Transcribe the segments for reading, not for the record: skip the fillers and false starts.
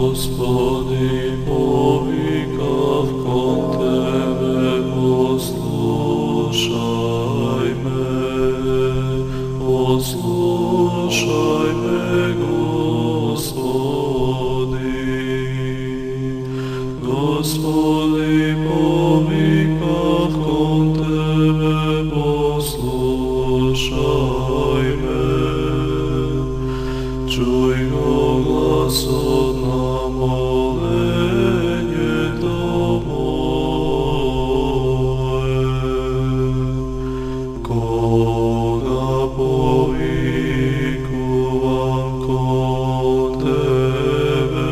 Господи, повикав кон Тебе, послушай ме, Господи. Господи, повикав кон Тебе, послушай ме, чуj го гласот на моленјето мое. Кога повикувам кон Тебе,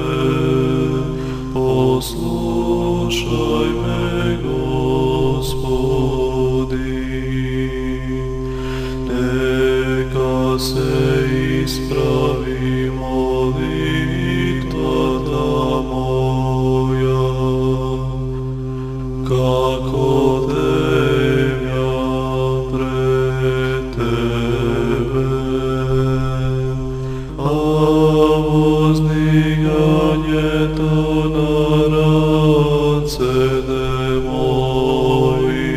послушај ме, Господи. Нека се исправи молитвата моја, како земја пред Тебе, а воздигањето на рацете мои,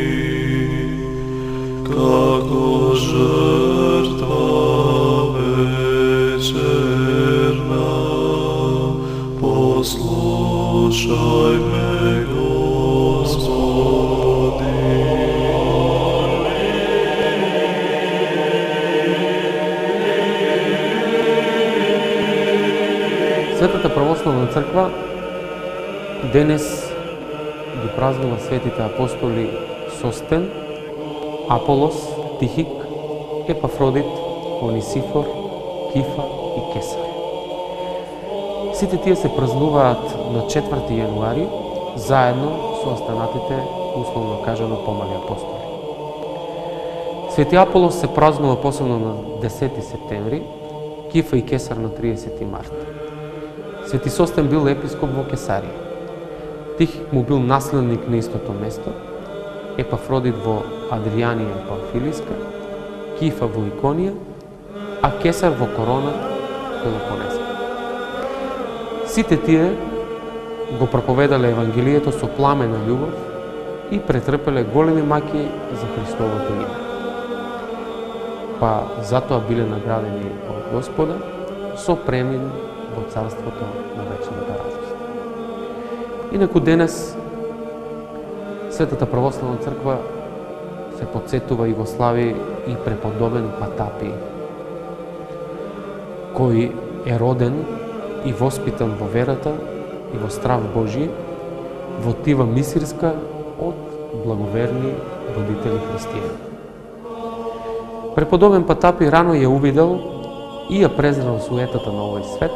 како жртва вечерна. Послушај ме, Господи. Светата православна црква денес ги празнува светите апостоли Состен, Аполос, Тихик, Епафродит, Онисифор, Кифа и Кесар. Сите тие се празнуваат на 4 јануари, заедно со останатите, условно кажано, помали апостоли. Свети Аполос се празнува посебно на 10 септември, Кифа и Кесар на 30 март. Свети Состен бил епископ во Кесарија. Тихик му бил наследник на истото место, Епафродит во Адријанија Памфилиска, Кифа во Иконија, а Кесар во Корона, Пелопонеса. Сите тие го проповедале Евангелието со пламена љубов и претрпеле големи маки за Христовото име. Па затоа биле наградени од Господа со премин во Царството на вечната радост. Инаку денес Светата православна црква се потсетува и го слави и преподобен Патапи, кој е роден и воспитан во верата и во страв Божи во Тива Мисирска од благоверни родители христијани. Преподобен Патапи рано ја увидел и ја презрел суетата на овој свет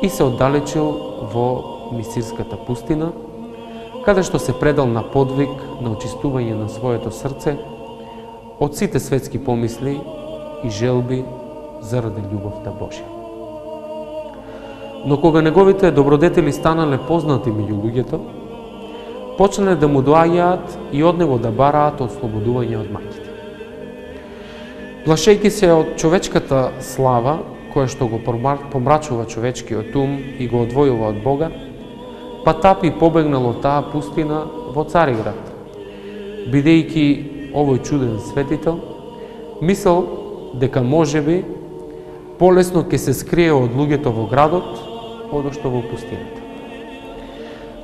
и се оддалечил во Мисирската пустина, каде што се предал на подвиг на очистување на своето срце од сите светски помисли и желби заради љубовта Божја. Но кога неговите добродетели станале познати меѓу луѓето, почнале да му доаѓаат и од него да бараат ослободување од маките. Плашејќи се од човечката слава, која што го помрачува човечкиот ум и го одвојува од Бога, Патапи побегнал од таа пустина во Цариград. Бидејќи овој чуден светител, мислел дека можеби полесно ќе се скрие од луѓето во градот, одошто во пустината.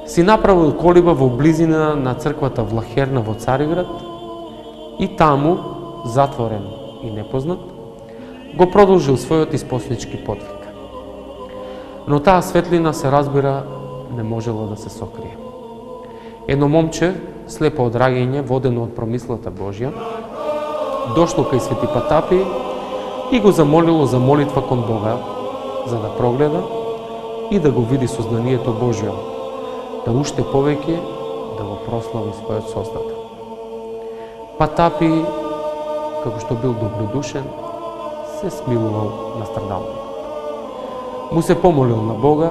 Си направил колиба во близина на црквата Влахерна во Цариград и таму, затворен и непознат, го продолжил својот испоснички подвиг. Но таа светлина, се разбира, не можело да се сокрие. Едно момче, слепо од раѓање, водено од промислата Божја, дошло кај Свети Патапи и го замолило за молитва кон Бога, за да прогледа и да го види сознанието Божјо, да уште повеќе да го прослави својот Создател. Патапи, како што бил добродушен, се смилувал на страдалникот. Му се помолил на Бога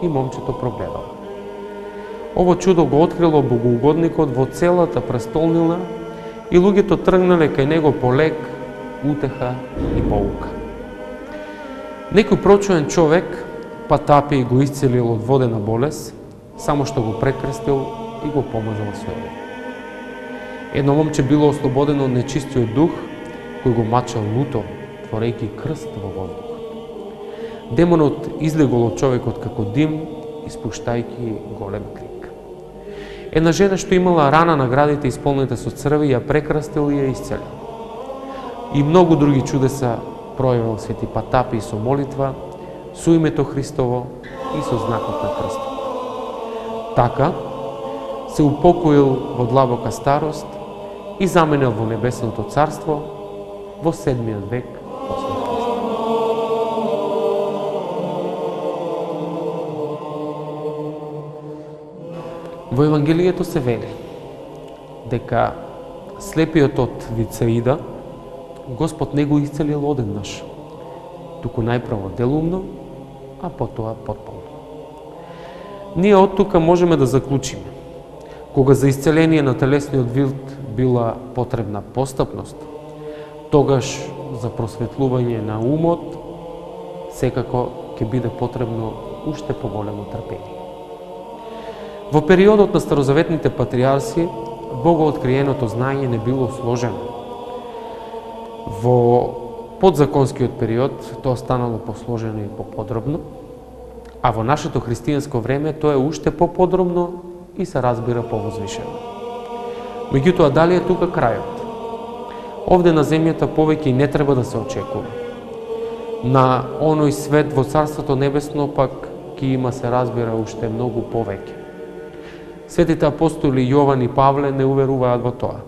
и момчето прогледало. Ово чудо го открило богоугодникот во целата престолнина и луѓето тргнале кај него по лек, утеха и поука. Некој прочуен човек па тапи го исцелил од водена болест, само што го прекрстил и го помазал со еле. Едно момче било ослободено од нечистиот дух, кој го мачал луто, творејќи крст во воздухот. Демонот излегол од човекот како дим, испуштајќи голем крик. Една жена што имала рана на градите исполнета со црви, ја прекрастил и ја исцелил. И многу други чудеса пројавил свети Патапи со молитва, со името Христово и со знакот на крстот. Така се упокоил во длабока старост и заменил во небесното царство во 7 век после Христа. Во Евангелието се вели дека слепиот од Вицаида Господ не го исцелил одеднаш, туку најпрво делумно, а потоа потполно. Ние од тука можеме да заклучиме, кога за исцеление на телесниот вид била потребна постапност, тогаш за просветлување на умот секако ќе биде потребно уште поголемо трпение. Во периодот на старозаветните патриарси, богооткриеното знаење не било сложено. Во подзаконскиот период тоа станало посложено и поподробно, а во нашето христијанско време тоа е уште поподробно и се разбира повозвишено. Меѓутоа, дали е тука крајот? Овде на земјата повеќе и не треба да се очекува. На оној свет во Царството Небесно пак ќе има, се разбира, уште многу повеќе. Светите апостоли Јован и Павле не уверуваат во тоа.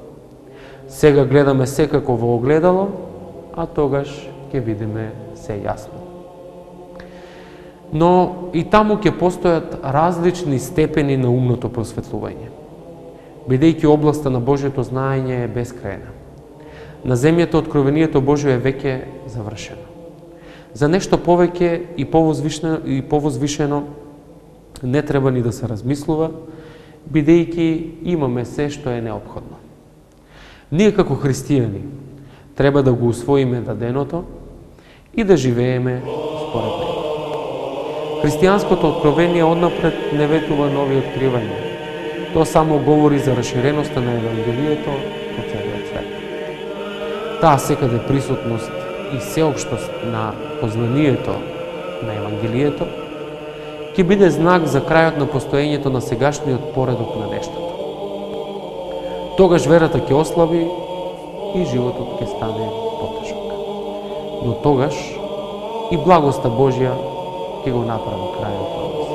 Сега гледаме секако во огледало, а тогаш ќе видиме се јасно. Но и таму ќе постојат различни степени на умното просветлување, бидејќи областа на Божјото знаење е бескрајна. На земјата откровението Божјо е веќе завршено. За нешто повеќе и повозвишено не треба ни да се размислува, бидејќи имаме се што е неопходно. Ние како христијани треба да го усвоиме даденото и да живееме според него. Христијанското откровение однапред не ветува нови откривања. Тоа само говори за расширеноста на Евангелието по целиот свет. Таа секаде присутност и сеопштост на познанието на Евангелието ќе биде знак за крајот на постоењето на сегашниот поредок на нештата. Тогаш верата ќе ослаби и животот ќе стане потешок. Но тогаш и благоста Божја ќе го направи крајот на